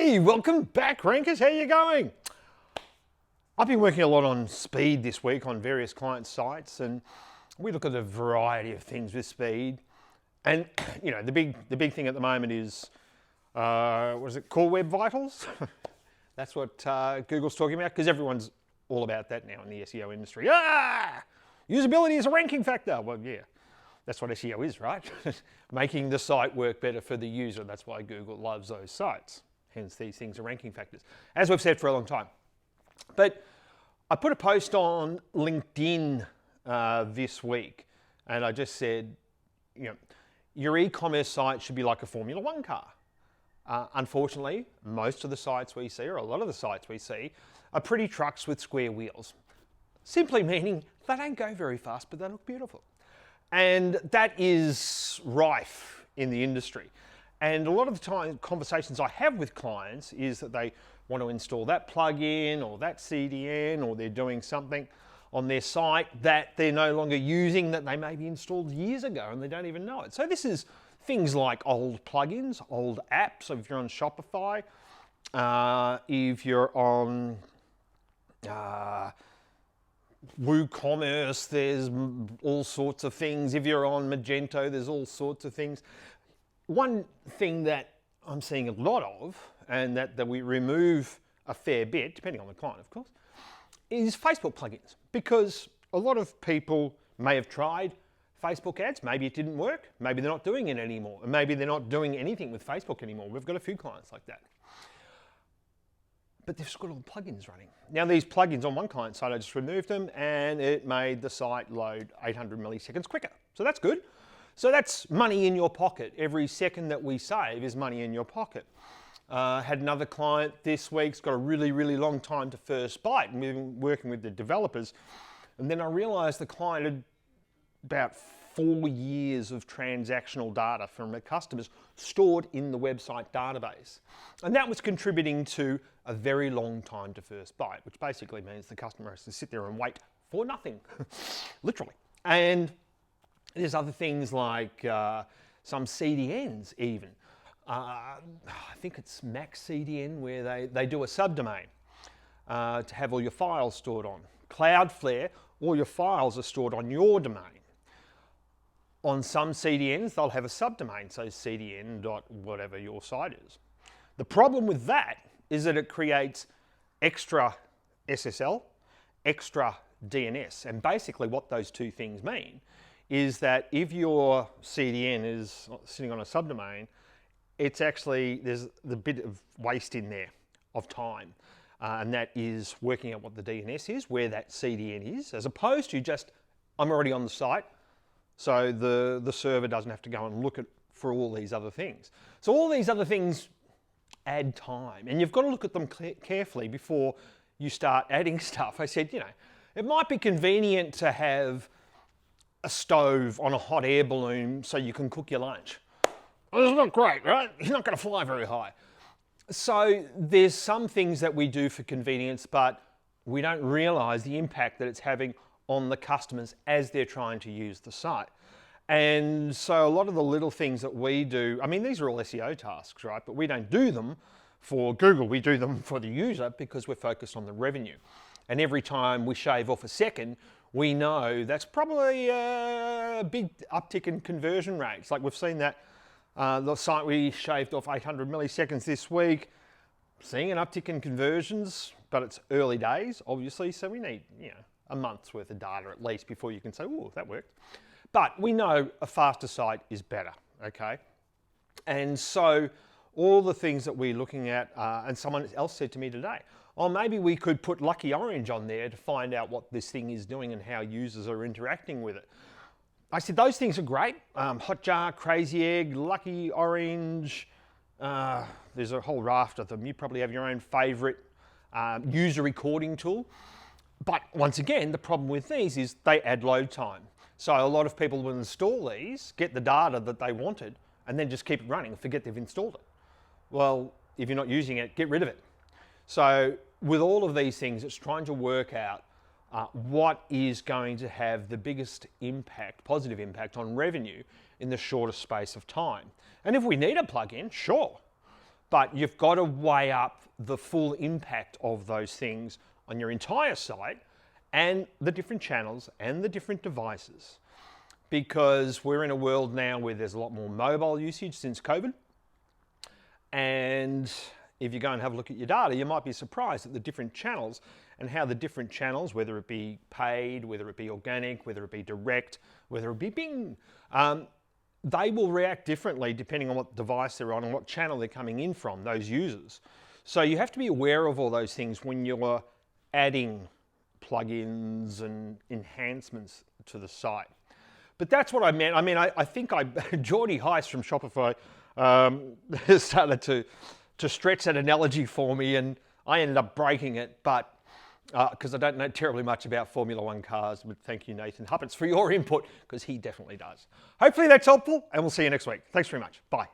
Hey, welcome back, Rankers. How you going? I've been working a lot on speed this week on various client sites, and we look at a variety of things with speed. And you know, the big thing at the moment is what is it? Core Web Vitals. That's what Google's talking about, because everyone's all about that now in the SEO industry. Usability is a ranking factor. Well, yeah. That's what SEO is, right? Making the site work better for the user. That's why Google loves those sites. Hence, these things are ranking factors, as we've said for a long time. But I put a post on LinkedIn this week, and I just said, you know, your e-commerce site should be like a Formula One car. Unfortunately, most of the sites we see, or a lot of the sites we see, are pretty trucks with square wheels. Simply meaning they don't go very fast, but they look beautiful. And that is rife in the industry. And a lot of the time, conversations I have with clients is that they want to install that plugin or that CDN, or they're doing something on their site that they're no longer using, that they maybe installed years ago and they don't even know it. So this is things like old plugins, old apps. So if you're on Shopify, if you're on WooCommerce, there's all sorts of things. If you're on Magento, there's all sorts of things. One thing that I'm seeing a lot of, and that we remove a fair bit, depending on the client, of course, is Facebook plugins. Because a lot of people may have tried Facebook ads, maybe it didn't work, maybe they're not doing it anymore, and maybe they're not doing anything with Facebook anymore. We've got a few clients like that. But they've got all the plugins running. Now, these plugins on one client site, I just removed them, and it made the site load 800 milliseconds quicker. So that's good. So that's money in your pocket. Every second that we save is money in your pocket. Had another client this week, it's got a really, really long time to first bite, and we've been working with the developers. And then I realized the client had about 4 years of transactional data from their customers stored in the website database. And that was contributing to a very long time to first bite, which basically means the customer has to sit there and wait for nothing, literally. And there's other things like some CDNs even. I think it's Max CDN, where they do a subdomain to have all your files stored on. Cloudflare, all your files are stored on your domain. On some CDNs, they'll have a subdomain, so cdn.whatever your site is. The problem with that is that it creates extra SSL, extra DNS. And basically what those two things mean is that if your CDN is sitting on a subdomain, it's actually, there's the bit of waste in there of time. And that is working out what the DNS is, where that CDN is, as opposed to just, I'm already on the site, so the server doesn't have to go and look for all these other things. So all these other things add time, and you've got to look at them carefully before you start adding stuff. I said, you know, it might be convenient to have a stove on a hot air balloon so you can cook your lunch. Well, it's not great, right? It's not going to fly very high. So there's some things that we do for convenience, but we don't realize the impact that it's having on the customers as they're trying to use the site. And so a lot of the little things that we do, I mean, these are all SEO tasks, right? But we don't do them for Google. We do them for the user because we're focused on the revenue. And every time we shave off a second, we know that's probably a big uptick in conversion rates. Like we've seen that the site we shaved off 800 milliseconds this week, seeing an uptick in conversions, but it's early days, obviously. So we need, you know, a month's worth of data at least before you can say, oh, that worked. But we know a faster site is better, okay? And so all the things that we're looking at, and someone else said to me today, oh, maybe we could put Lucky Orange on there to find out what this thing is doing and how users are interacting with it. I said, those things are great. Hotjar, Crazy Egg, Lucky Orange, there's a whole raft of them. You probably have your own favorite user recording tool. But once again, the problem with these is they add load time. So a lot of people will install these, get the data that they wanted, and then just keep it running and forget they've installed it. Well, if you're not using it, get rid of it. So with all of these things, it's trying to work out what is going to have the biggest impact, positive impact on revenue in the shortest space of time. And if we need a plugin, sure. but you've got to weigh up the full impact of those things on your entire site and the different channels and the different devices. Because we're in a world now where there's a lot more mobile usage since COVID. And if you go and have a look at your data, you might be surprised at the different channels and how the different channels, whether it be paid, whether it be organic, whether it be direct, whether it be Bing, they will react differently depending on what device they're on and what channel they're coming in from, those users. So you have to be aware of all those things when you're adding plugins and enhancements to the site. But that's what I meant. I mean, I think Geordie Heiss from Shopify started to stretch that analogy for me, and I ended up breaking it, but because I don't know terribly much about Formula One cars. But thank you, Nathan Huppets, for your input, because he definitely does. Hopefully that's helpful, and we'll see you next week. Thanks very much. Bye.